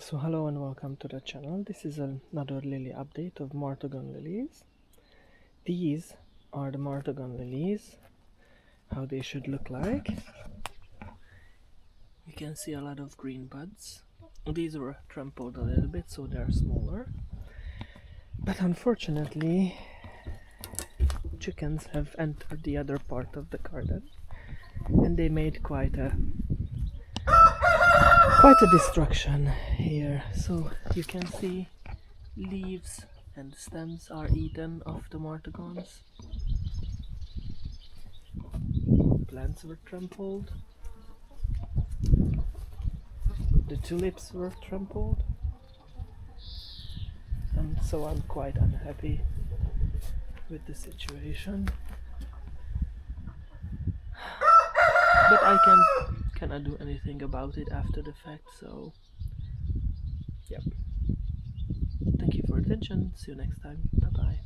So hello and welcome to the channel. This is another lily update of Martagon lilies. These are the Martagon lilies, how they should look like. You can see a lot of green buds. These were trampled a little bit, so they are smaller. But unfortunately, chickens have entered the other part of the garden, and they made quite a destruction here. So you can see leaves and stems are eaten of the Martagons. Plants were trampled. The tulips were trampled. And so I'm quite unhappy with the situation. But I cannot do anything about it after the fact, so yep. Thank you for attention. See you next time. Bye bye.